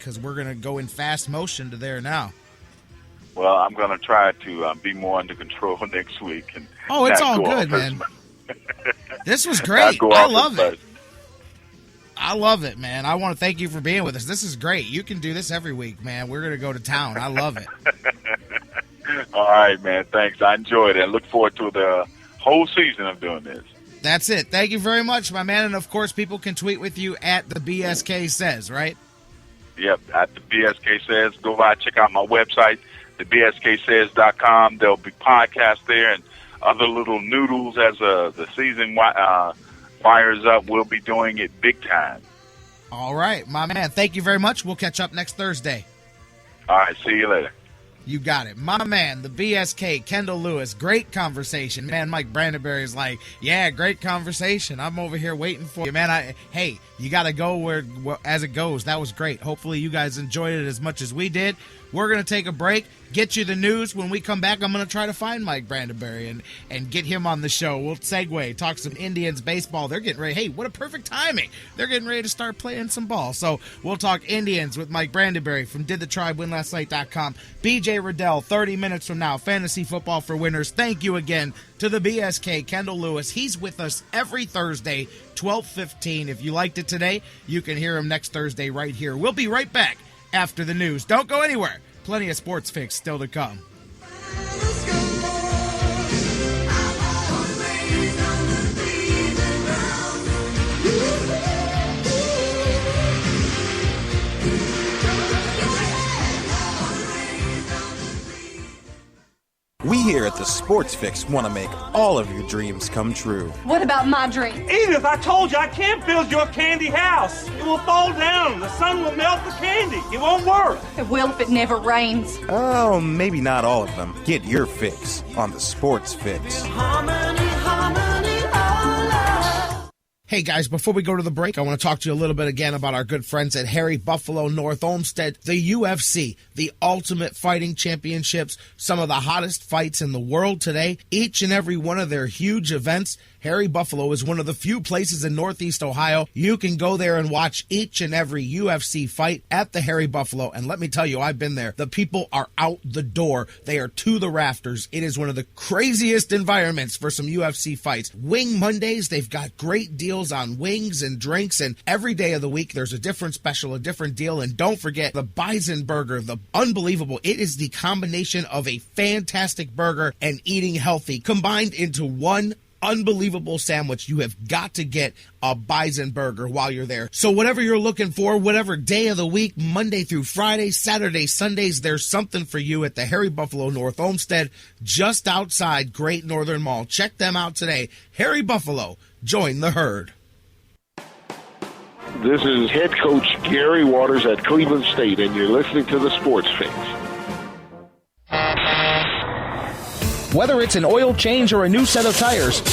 because we're going to go in fast motion to there now. Well, I'm going to try to be more under control next week. And it's all good, man. This was great. I love it. I love it, man. I want to thank you for being with us. This is great. You can do this every week, man. We're going to go to town. I love it. All right, man. Thanks. I enjoyed it. I look forward to the whole season of doing this. That's it. Thank you very much, my man. And, of course, people can tweet with you at the BSK Says, right? Yep, at the BSK Says. Go by, check out my website, thebsksays.com. There'll be podcasts there and other little noodles as the season fires up. We'll be doing it big time. All right, my man. Thank you very much. We'll catch up next Thursday. All right, see you later. You got it. My man, the BSK, Kendall Lewis. Great conversation. Man, Mike Brandenberry is like, yeah, great conversation. I'm over here waiting for you. Man, hey, you got to go where as it goes. That was great. Hopefully you guys enjoyed it as much as we did. We're going to take a break, get you the news. When we come back, I'm going to try to find Mike Brandenberry and get him on the show. We'll segue, talk some Indians baseball. They're getting ready. Hey, what a perfect timing. They're getting ready to start playing some ball. So we'll talk Indians with Mike Brandenberry from DidTheTribeWinLastNight.com. BJ Rudell, 30 minutes from now, Fantasy Football for Winners. Thank you again to the BSK, Kendall Lewis. He's with us every Thursday, 12:15. If you liked it today, you can hear him next Thursday right here. We'll be right back after the news. Don't go anywhere. Plenty of Sports Fix still to come. We here at the Sports Fix want to make all of your dreams come true. What about my dream? Edith, I told you I can't build your candy house. It will fall down. The sun will melt the candy. It won't work. It will if it never rains. Oh, maybe not all of them. Get your fix on the Sports Fix. Hey guys, before we go to the break, I want to talk to you a little bit again about our good friends at Harry Buffalo North Olmsted, the UFC, the Ultimate Fighting Championships, some of the hottest fights in the world today. Each and every one of their huge events, Harry Buffalo is one of the few places in Northeast Ohio you can go there and watch each and every UFC fight at the Harry Buffalo. And let me tell you, I've been there. The people are out the door. They are to the rafters. It is one of the craziest environments for some UFC fights. Wing Mondays, they've got great deals on wings and drinks, and every day of the week there's a different special, a different deal. And don't forget the Bison Burger, the unbelievable. It is the combination of a fantastic burger and eating healthy combined into one unbelievable sandwich. You have got to get a Bison Burger while you're there. So whatever you're looking for, whatever day of the week, Monday through Friday, Saturday, Sundays, there's something for you at the Harry Buffalo North Olmsted, just outside Great Northern Mall. Check them out today. Harry Buffalo, join the herd. This is head coach Gary Waters at Cleveland State, and you're listening to the Sports Fix. Whether it's an oil change or a new set of tires,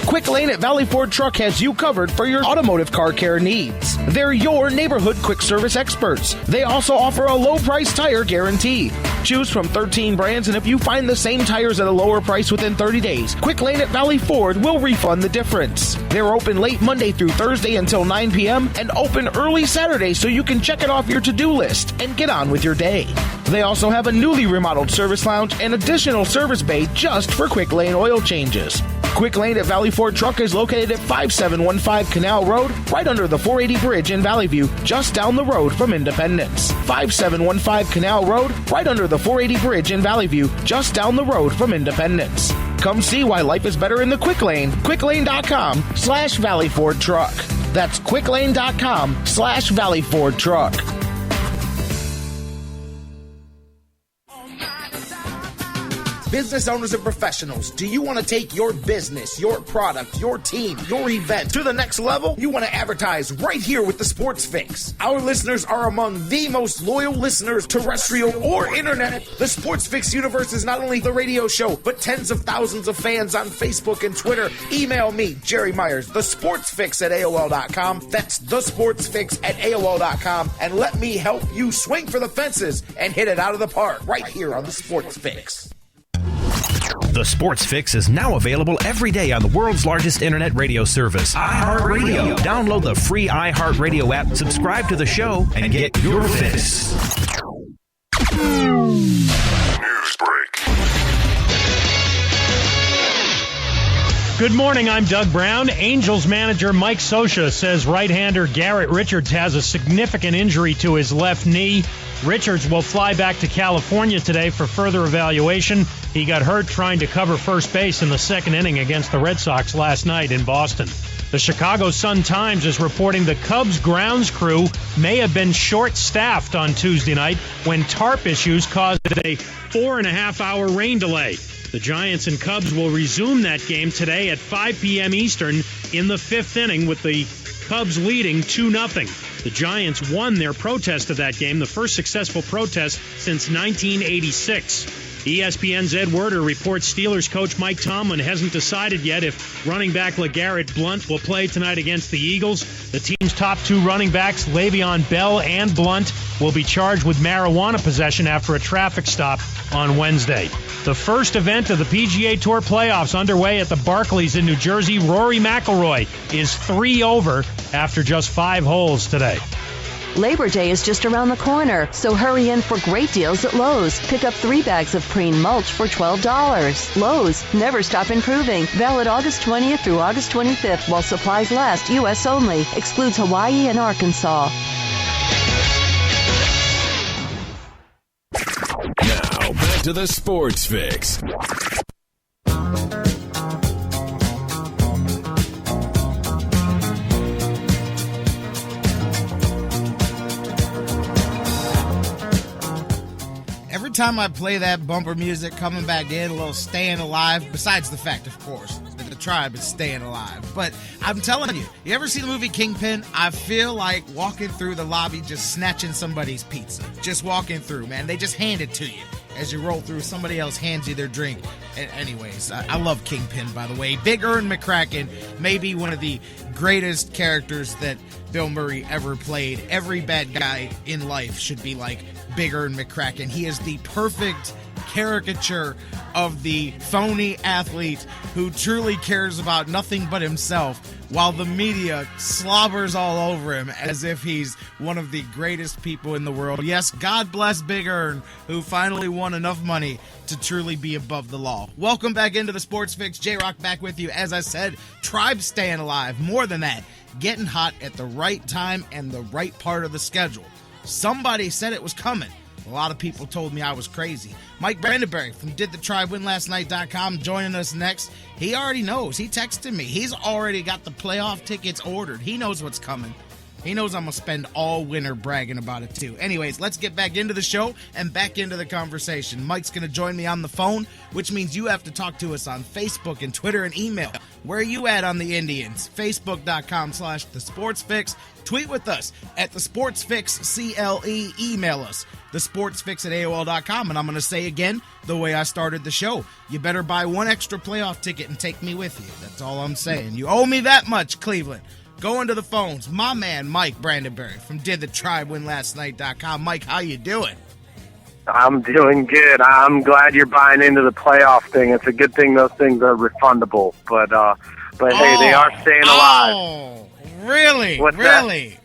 Quick Lane at Valley Ford Truck has you covered for your automotive car care needs. They're your neighborhood quick service experts. They also offer a low price tire guarantee. Choose from 13 brands, and if you find the same tires at a lower price within 30 days, Quick Lane at Valley Ford will refund the difference. They're open late Monday through Thursday until 9 p.m. and open early Saturday so you can check it off your to-do list and get on with your day. They also have a newly remodeled service lounge and additional service bay just for Quick Lane oil changes. Quick Lane at Valley Ford Truck is located at 5715 Canal Road, right under the 480 bridge in Valley View, just down the road from Independence. 5715 Canal Road, right under the 480 bridge in Valley View, just down the road from Independence. Come see why life is better in the Quick Lane. QuickLane.com/Valley Ford Truck. That's QuickLane.com/Valley Ford Truck. Business owners and professionals, do you want to take your business, your product, your team, your event to the next level? You want to advertise right here with the Sports Fix. Our listeners are among the most loyal listeners, terrestrial or internet. The Sports Fix universe is not only the radio show, but tens of thousands of fans on Facebook and Twitter. Email me, Jerry Myers, thesportsfix@AOL.com. That's thesportsfix@AOL.com. And let me help you swing for the fences and hit it out of the park right here on the Sports Fix. The Sports Fix is now available every day on the world's largest internet radio service, iHeartRadio. Download the free iHeartRadio app, subscribe to the show, and get your fix. News break. Good morning, I'm Doug Brown. Angels manager Mike Scioscia says right-hander Garrett Richards has a significant injury to his left knee. Richards will fly back to California today for further evaluation. He got hurt trying to cover first base in the second inning against the Red Sox last night in Boston. The Chicago Sun-Times is reporting the Cubs grounds crew may have been short-staffed on Tuesday night when tarp issues caused a 4.5-hour rain delay. The Giants and Cubs will resume that game today at 5 p.m. Eastern in the fifth inning with the Cubs leading 2-0. The Giants won their protest of that game, the first successful protest since 1986. ESPN's Ed Werder reports Steelers coach Mike Tomlin hasn't decided yet if running back LeGarrette Blount will play tonight against the Eagles. The team's top two running backs, Le'Veon Bell and Blount, will be charged with marijuana possession after a traffic stop on Wednesday. The first event of the PGA Tour playoffs underway at the Barclays in New Jersey. Rory McIlroy is 3 over after just 5 holes today. Labor Day is just around the corner, so hurry in for great deals at Lowe's. Pick up 3 bags of Preen mulch for $12. Lowe's, never stop improving. Valid August 20th through August 25th while supplies last. U.S. only. Excludes Hawaii and Arkansas. Now, back to the Sports Fix. Every time I play that bumper music coming back in, a little staying alive, besides the fact, of course, that the tribe is staying alive. But I'm telling you, you ever see the movie Kingpin? I feel like walking through the lobby just snatching somebody's pizza. Just walking through, man. They just hand it to you as you roll through. Somebody else hands you their drink. Anyways, I love Kingpin, by the way. Big Earn McCracken may be one of the greatest characters that Bill Murray ever played. Every bad guy in life should be like Big Earn McCracken. He is the perfect caricature of the phony athlete who truly cares about nothing but himself, while the media slobbers all over him as if he's one of the greatest people in the world. Yes, God bless Big Earn, who finally won enough money to truly be above the law. Welcome back into the Sports Fix. J-Rock back with you. As I said, tribe staying alive. More than that, getting hot at the right time and the right part of the schedule. Somebody said it was coming. A lot of people told me I was crazy. Mike Brandenberry from DidTheTribeWinLastNight.com joining us next. He already knows. He texted me. He's already got the playoff tickets ordered. He knows what's coming. He knows I'm going to spend all winter bragging about it, too. Anyways, let's get back into the show and back into the conversation. Mike's going to join me on the phone, which means you have to talk to us on Facebook and Twitter and email. Where are you at on the Indians? Facebook.com/TheSportsFix. Tweet with us at TheSportsFixCLE. Email us, TheSportsFix@AOL.com. And I'm going to say again, the way I started the show, you better buy one extra playoff ticket and take me with you. That's all I'm saying. You owe me that much, Cleveland. Going to the phones, my man Mike Brandenberry from DidTheTribeWinLastNight.com. Mike, how you doing? I'm doing good. I'm glad you're buying into the playoff thing. It's a good thing those things are refundable. But hey, they are staying alive. Oh, really? What's really? That?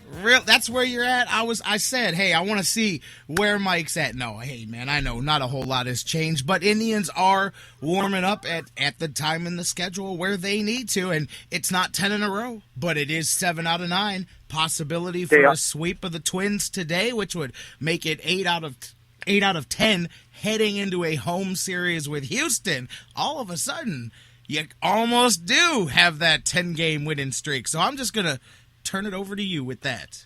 That's where you're at? I said, hey, I want to see where Mike's at. No, hey, man, I know not a whole lot has changed, but Indians are warming up at the time in the schedule where they need to, and it's not 10 in a row, but it is 7 out of 9. Possibility for a sweep of the Twins today, which would make it 8 out of 10 heading into a home series with Houston. All of a sudden, you almost do have that 10-game winning streak. So I'm just going to turn it over to you with that.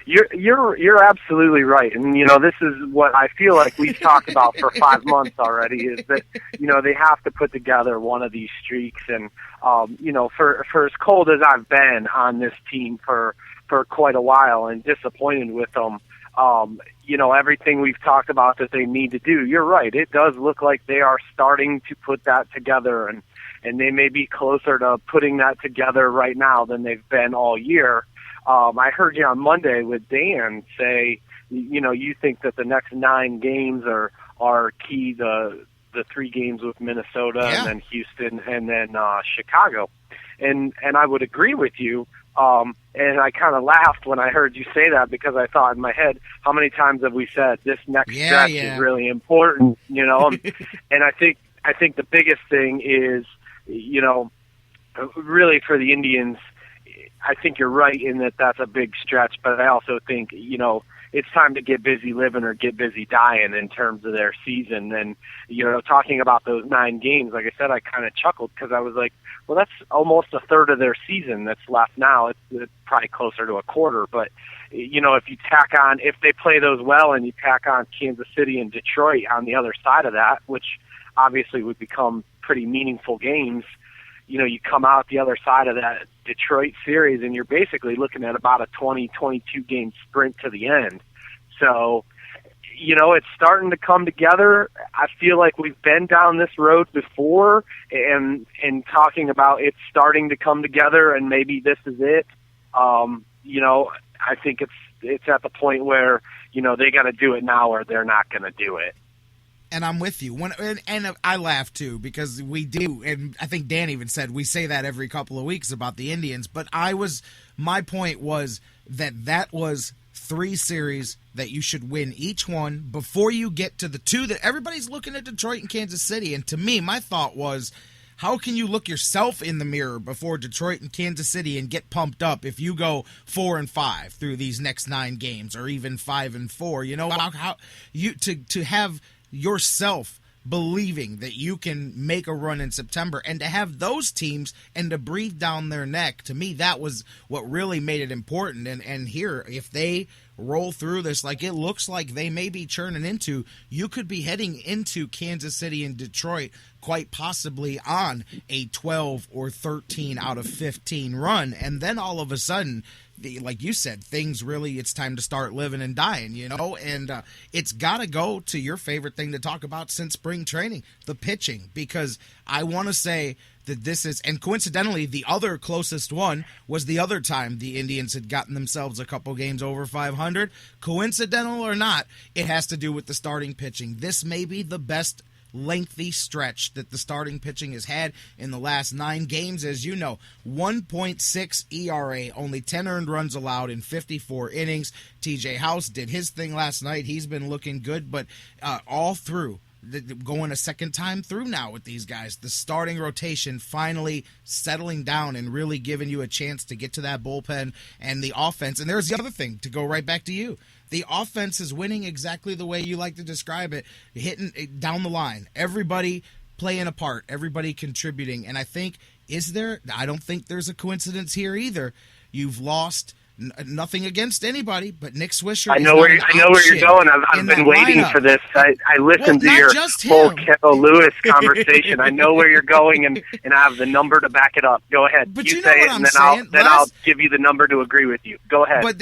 You're absolutely right. And, this is what I feel like we've talked about for 5 months already, is that, they have to put together one of these streaks. And, for as cold as I've been on this team for quite a while and disappointed with them, everything we've talked about that they need to do, you're right. It does look like they are starting to put that together, and they may be closer to putting that together right now than they've been all year. I heard you on Monday with Dan say, you think that the next 9 games are key to the 3 games with Minnesota and then Houston and then Chicago. And I would agree with you. And I kind of laughed when I heard you say that, because I thought in my head, how many times have we said this next stretch is really important, you know? And I think the biggest thing is, you know, really for the Indians, I think you're right in that that's a big stretch, but I also think, you know, it's time to get busy living or get busy dying in terms of their season. And, you know, talking about those 9 games, like I said, I kind of chuckled because I was like, well, that's almost a third of their season that's left now. It's probably closer to a quarter. But, you know, if you tack on, if they play those well and you tack on Kansas City and Detroit on the other side of that, which obviously would become pretty meaningful games, you know, you come out the other side of that Detroit series and you're basically looking at about a 20, 22 game sprint to the end. So, you know, it's starting to come together. I feel like we've been down this road before and talking about it's starting to come together and maybe this is it. You know, I think it's at the point where, you know, they got to do it now or they're not going to do it. And I'm with you. And I laugh, too, because we do. And I think Dan even said we say that every couple of weeks about the Indians. But my point was that was 3 series that you should win each one before you get to the 2 that everybody's looking at, Detroit and Kansas City. And to me, my thought was, how can you look yourself in the mirror before Detroit and Kansas City and get pumped up if you go 4-5 through these next 9 games or even 5-4? You know, how you to have yourself believing that you can make a run in September and to have those teams and to breathe down their neck, to me, that was what really made it important. And here, if they roll through this like it looks like they may be churning into, you could be heading into Kansas City and Detroit quite possibly on a 12 or 13 out of 15 run. And then all of a sudden, like you said, things really, it's time to start living and dying, you know, and it's got to go to your favorite thing to talk about since spring training, the pitching, because I want to say that this is, and coincidentally, the other closest one was the other time the Indians had gotten themselves a couple games over 500. Coincidental or not, it has to do with the starting pitching. This may be the best lengthy stretch that the starting pitching has had in the last 9 games. As you know, 1.6 ERA, only 10 earned runs allowed in 54 innings. TJ House did his thing last night. He's been looking good, but all through, going a second time through now with these guys, the starting rotation finally settling down and really giving you a chance to get to that bullpen and the offense. And there's the other thing, to go right back to you. The offense is winning exactly the way you like to describe it, hitting it down the line. Everybody playing a part, everybody contributing. And I don't think there's a coincidence here either. You've lost nothing against anybody, but Nick Swisher. I know where you're going. I've been waiting for this. I listened to your whole Kendall Lewis conversation. I know where you're going, and I have the number to back it up. Go ahead. But you say it, and then I'll give you the number to agree with you. Go ahead. But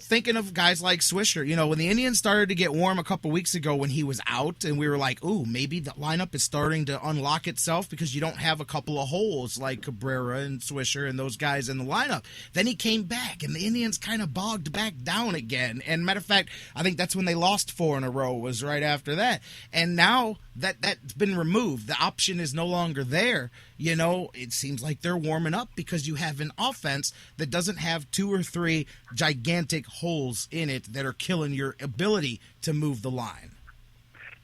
thinking of guys like Swisher, when the Indians started to get warm a couple weeks ago when he was out, and we were like, ooh, maybe the lineup is starting to unlock itself because you don't have a couple of holes like Cabrera and Swisher and those guys in the lineup. Then he came back, and the Indians kind of bogged back down again. And matter of fact, I think that's when they lost 4 in a row, was right after that. And now that's been removed. The option is no longer there. It seems like they're warming up because you have an offense that doesn't have 2 or 3 gigantic holes in it that are killing your ability to move the line.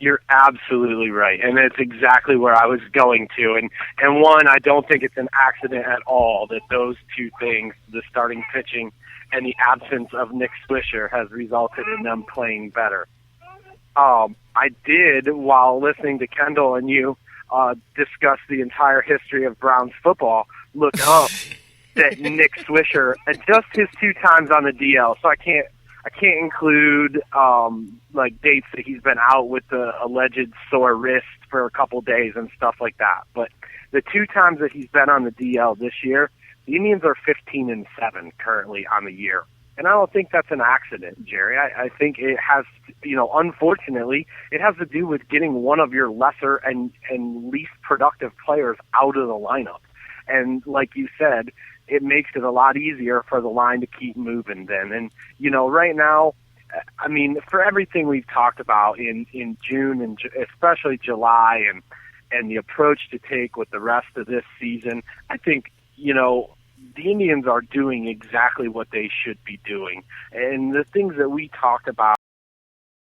You're absolutely right, and it's exactly where I was going to. And one, I don't think it's an accident at all that those 2 things, the starting pitching and the absence of Nick Swisher, has resulted in them playing better. I did, while listening to Kendall and you discuss the entire history of Browns football, look up that Nick Swisher, just his 2 times on the DL, so I can't include dates that he's been out with the alleged sore wrist for a couple days and stuff like that. But the 2 times that he's been on the DL this year, the Indians are 15-7 currently on the year. And I don't think that's an accident, Jerry. I think it has, unfortunately, it has to do with getting one of your lesser and least productive players out of the lineup. And like you said, it makes it a lot easier for the line to keep moving then. And, right now, I mean, for everything we've talked about in June and especially July and the approach to take with the rest of this season, I think, the Indians are doing exactly what they should be doing. And the things that we talked about